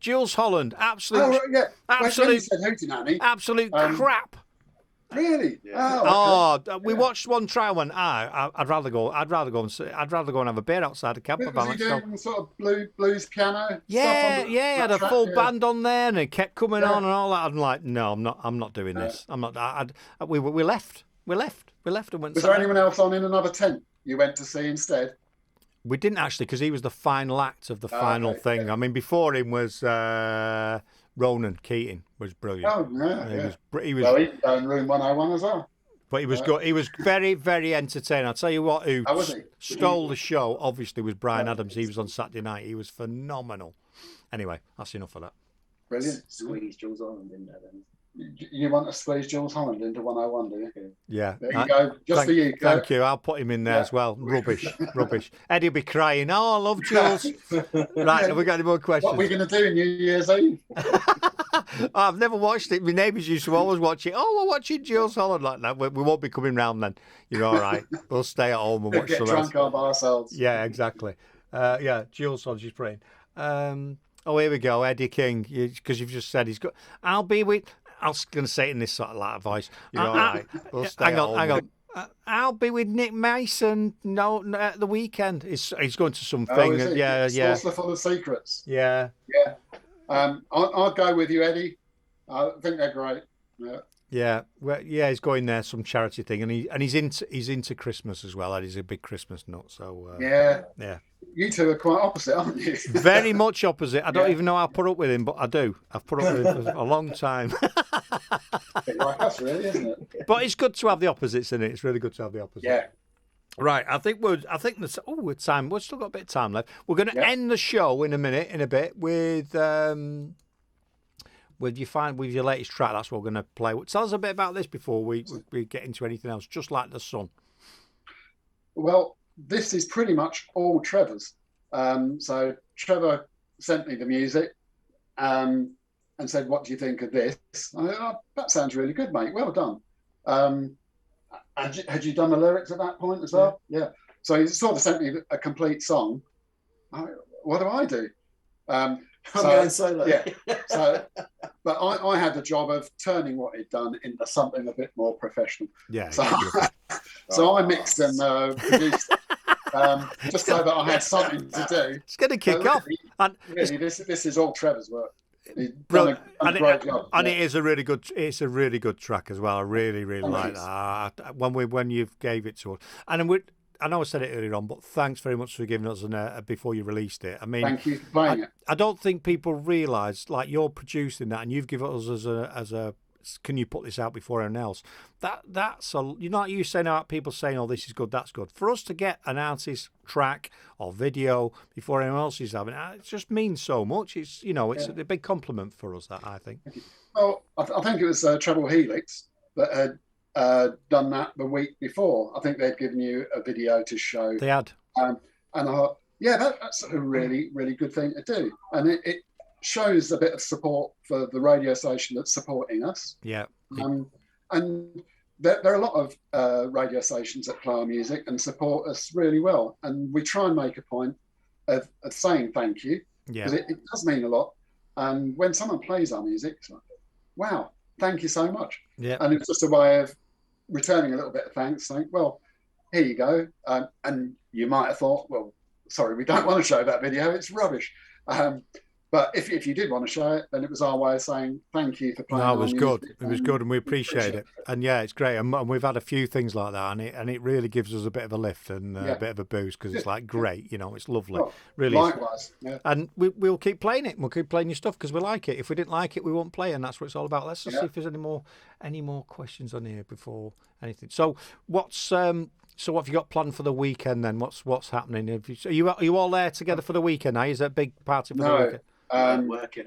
Absolute. Absolute crap. Really? Yeah. We watched one trial. Went, I'd rather go and have a beer outside the camper van. Was he doing sort of blues piano? Yeah. He had a full band on there, and it kept coming on and all that. I'm like, no, I'm not doing this. I'm not. We left. We left and went. Was there anyone else on in another tent you went to see instead? We didn't actually, because he was the final act of the final thing. Yeah. I mean, before him was Ronan Keating, was brilliant. Oh yeah, he was. Well, he was in Room 101 as well. But he was good. He was very, very entertaining. I'll tell you what, who stole the show, obviously, was Brian Adams. He was on Saturday night. He was phenomenal. Anyway, that's enough of that. Brilliant. Squeeze Jules Holland in there then. You want to squeeze Jules Holland into 101, do you? Yeah. There you go. Just for you, Kurt. Thank you. I'll put him in there as well. Rubbish. Eddie'll be crying. Oh, I love Jules. Right, have we got any more questions? What are we going to do New Year's Eve? I've never watched it. My neighbours used to always watch it. Oh, we're watching Jules Holland like that. We won't be coming round then. You're all right. We'll stay at home and watch get drunk all by ourselves. Yeah, exactly. Jules Holland, she's praying. Here we go. Eddie King, because you've just said he's got. I was going to say it in this sort of light voice. You're all right. We'll stay hang on. I'll be with Nick Mason at the weekend. He's going to something. Saucer full of secrets. Yeah. I'll go with you, Eddie. I think they're great. Yeah. Well, he's going there, some charity thing, and he's into Christmas as well. Eddie's a big Christmas nut. So yeah. You two are quite opposite, aren't you? Very much opposite. I don't even know how I put up with him, but I do. I've put up with him for a long time. Like us, really, isn't it? But it's good to have the opposites in it. It's really good to have the opposites. Yeah. Right. I think with time. We've still got a bit of time left. We're going to end the show in a bit with your latest track. That's what we're going to play. Tell us a bit about this before we get into anything else. Just Like the Sun. Well, this is pretty much all Trevor's. So Trevor sent me the music and said, "What do you think of this?" I said, "Oh, that sounds really good, mate. Well done." Had you done the lyrics at that point as well? Yeah. So he sort of sent me a complete song. What do I do? I'm going solo. Yeah. So, but I had the job of turning what he'd done into something a bit more professional. Yeah. So I mixed and produced just so that I had something to do. It's going to kick off. And really, this is all Trevor's work. He's brilliant. done a great job. And it is a really good. It's a really good track as well. I really like that. When you gave it to us, and I know I said it earlier on, but thanks very much for giving us before you released it. I mean, thank you for playing it. I don't think people realise, like, you're producing that and you've given us as a can you put this out before anyone else? That's you saying out, people saying, oh, this is good, that's good. For us to get an artist track or video before anyone else is having it just means so much. It's it's a big compliment for us, that, I think. Well, I think it was Treble Helix that had done that the week before. I think they'd given you a video to show. They had. And I thought, that's a really, really good thing to do. And it shows a bit of support for the radio station that's supporting us. Yeah. And there are a lot of radio stations that play our music and support us really well. And we try and make a point of saying thank you, because it does mean a lot. And when someone plays our music, it's like, wow, thank you so much. Yeah. And it's just a way of returning a little bit of thanks, saying, well, here you go. And you might have thought, well, sorry, we don't want to show that video, it's rubbish. But if you did want to show it, then it was our way of saying thank you for playing. No, it was good. It was good, and we appreciate it. And it's great. And we've had a few things like that, and it really gives us a bit of a lift and a bit of a boost, because it's like great. It's lovely. Oh, really. Likewise. Yeah. And we'll keep playing it. We'll keep playing your stuff because we like it. If we didn't like it, we won't play, and that's what it's all about. Let's just see if there's any more questions on here before anything. So what have you got planned for the weekend then? What's happening? Are you all there together for the weekend? Is that a big party for the weekend? Working.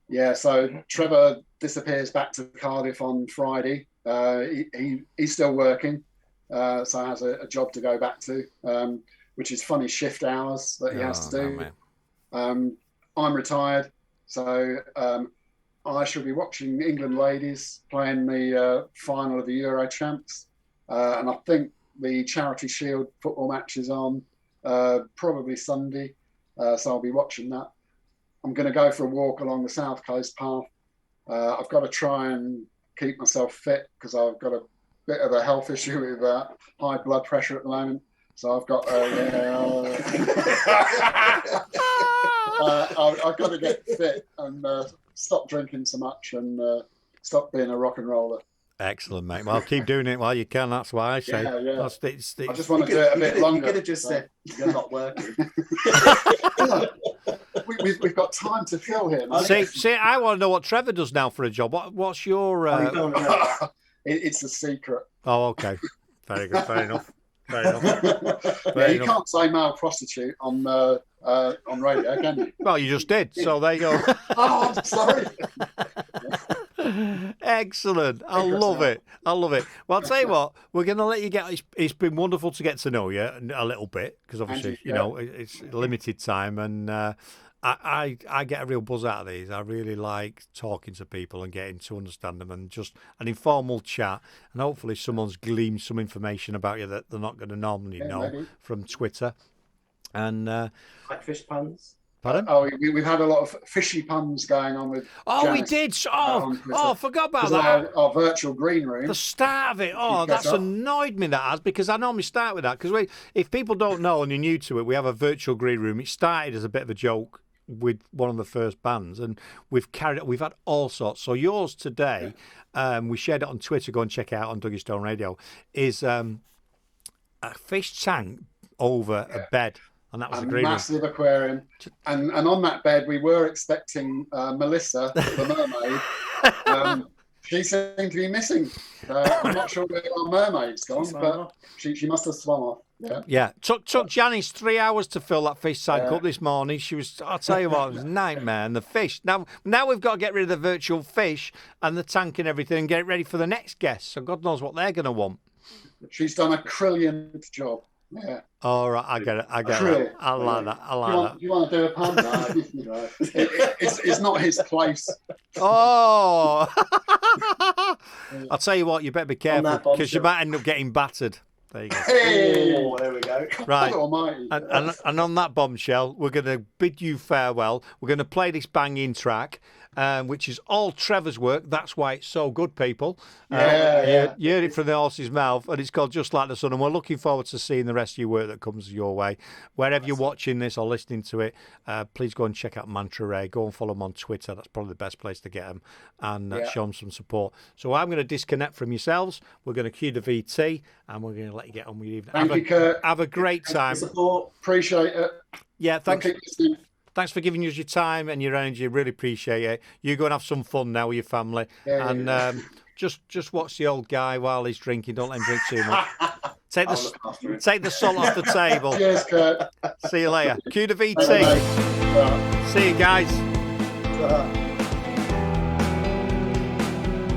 Yeah, so Trevor disappears back to Cardiff on Friday. He's still working, so has a job to go back to, which is funny shift hours that he has to do. I'm retired, so I shall be watching England ladies playing the final of the Euro Champs, and I think the Charity Shield football match is on probably Sunday, so I'll be watching that. I'm going to go for a walk along the South Coast path. I've got to try and keep myself fit because I've got a bit of a health issue with high blood pressure at the moment. So I've got I've got to get fit and stop drinking so much and stop being a rock and roller. Excellent, mate. Well, keep doing it while you can. That's why I say. Yeah. It's, I just want to do it a bit longer. You could have just said, you're not working. We've got time to fill here. See, I want to know what Trevor does now for a job. What's your... It's a secret. Oh, okay. Very good. Fair enough. You can't say male prostitute on radio, can you? Well, you just did, so there you go. Oh, I'm sorry. Excellent. I love it. Well, I'll tell you what, we're going to let you get... It's been wonderful to get to know you a little bit, because obviously, it's limited time, and I get a real buzz out of these. I really like talking to people and getting to understand them, and just an informal chat, and hopefully someone's gleaned some information about you that they're not going to normally know maybe from Twitter. And like fish puns. Pardon? We've had a lot of fishy puns going on with. Oh, Janice, we did. I forgot about that. Our virtual green room. The start of it. Oh, that's annoyed me, that has, because I normally start with that. Because if people don't know and you're new to it, we have a virtual green room. It started as a bit of a joke with one of the first bands, and we've had all sorts. So yours today, we shared it on Twitter. Go and check it out on DuggystoneRadio. Is a fish tank over a bed. And that was a massive aquarium. And on that bed, we were expecting Melissa, the mermaid. She seemed to be missing. I'm not sure where our mermaid's gone, but she must have swum off. Yeah. Took Janice 3 hours to fill that fish tank up this morning. I'll tell you what, it was a nightmare. And the fish. Now we've got to get rid of the virtual fish and the tank and everything and get it ready for the next guest. So God knows what they're going to want. She's done a brilliant job. Yeah. All right, I get it. I like that. You want to do a pun? No. It's not his place. Oh. I'll tell you what, you better be careful because you might end up getting battered. There you go. Hey, Oh, there we go. Right. God almighty. And on that bombshell, we're going to bid you farewell. We're going to play this banging track, which is all Trevor's work. That's why it's so good, people. Yeah. You heard it from the horse's mouth, and it's called Just Like the Sun. And we're looking forward to seeing the rest of your work that comes your way. Wherever you're watching this or listening to it, please go and check out Mantra Ray. Go and follow them on Twitter. That's probably the best place to get them, and show them some support. So I'm going to disconnect from yourselves. We're going to cue the VT, and we're going to let you get on with your evening. Thank you, Kurt. Have a great time. Support. Appreciate it. Yeah, thanks. I'll keep listening. Thanks for giving us your time and your energy. Really appreciate it. You go and have some fun now with your family, and just watch the old guy while he's drinking. Don't let him drink too much. Take the salt off the table. Cheers, Kurt. See you later. Cue the VT. Bye. See you guys.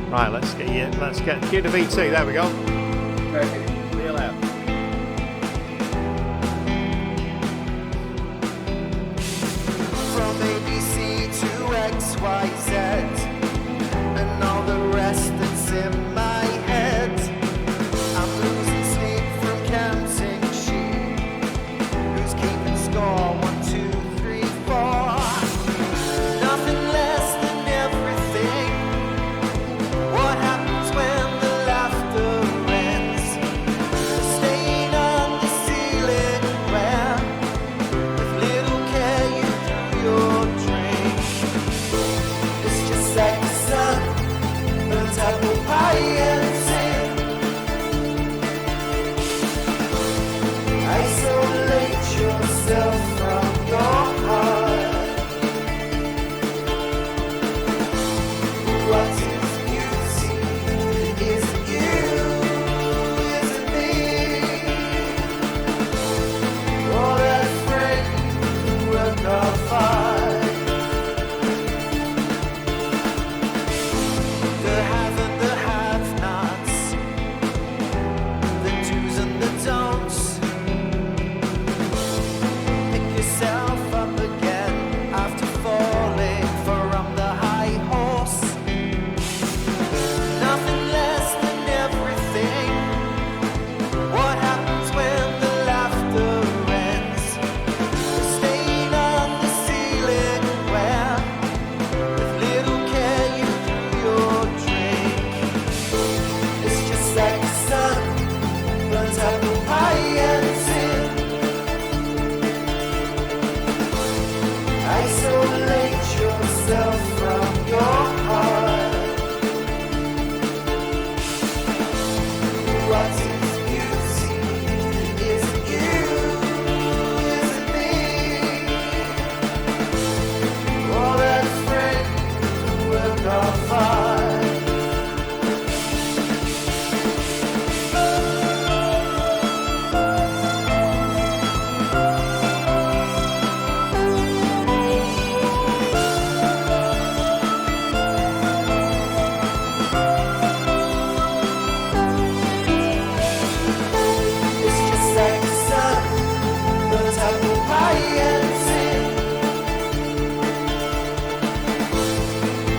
Right, let's get cue the VT. There we go. See you later. From ABC to XYZ and all the rest that's in my head. I'm losing sleep from counting sheep. Who's keeping score? 1, 2, 3, 4. Nothing less than everything. What happens when the laughter ends? Staying on the ceiling where with little care you threw your drink. It's just like the sun burns apple pie and sin. Isolate yourself from your heart. What is beauty? Is it you? Is it me? Or that friend work of art? The have and the have-nots, the do's and the don'ts. Pick yourself up again after falling from the high horse. Nothing less than everything. What happens when the laughter ends? Staying on the ceiling where with little care you threw your drink. It's just like the sun burns apple pie and sin. Isolate yourself from your heart. What is beauty? Is it you? Is it me? Or that friend work of art? It's just like the sun burns apple pie and sin.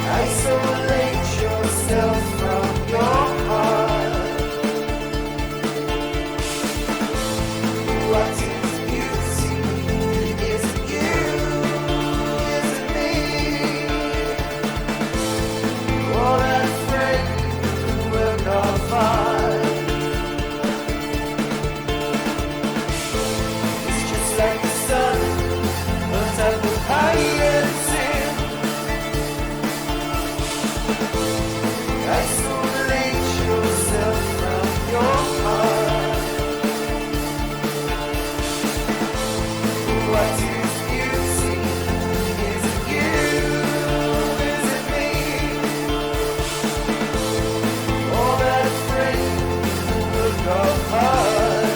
Isolate yourself from your heart. What is beauty? Is it you? Is it me? Or that friend work of art? It's just like the sun burns apple pie and sin. Isolate yourself from your heart. What is beauty? Is it you? Is it me? Or that friend look of heart?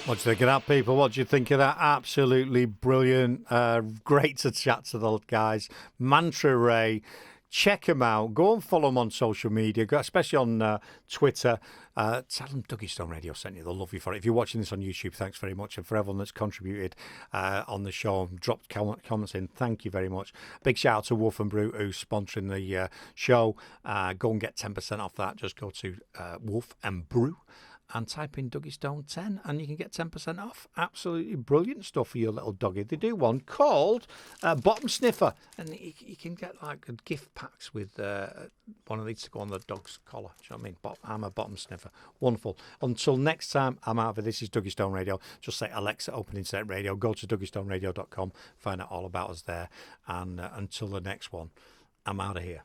What do you think of that, people? What do you think of that? Absolutely brilliant. Great to chat to the guys. Mantra Ray. check them out. Go and follow them on social media, especially on Twitter. Tell them Dougie Stone Radio sent you. They'll love you for it. If you're watching this on YouTube, thanks very much. And for everyone that's contributed on the show and dropped comments in, thank you very much. Big shout out to Wolf and Brew, who's sponsoring the show. Go and get 10% off that. Just go to Wolf and Brew and type in Dougie Stone 10 and you can get 10% off. Absolutely brilliant stuff for your little doggy. They do one called Bottom Sniffer, and you can get like gift packs with one of these to go on the dog's collar. Do you know what I mean? I'm a bottom sniffer. Wonderful. Until next time, I'm out of it. This is Dougie Stone Radio. Just say Alexa, open internet radio. Go to DuggiestoneRadio.com. Find out all about us there. And until the next one, I'm out of here.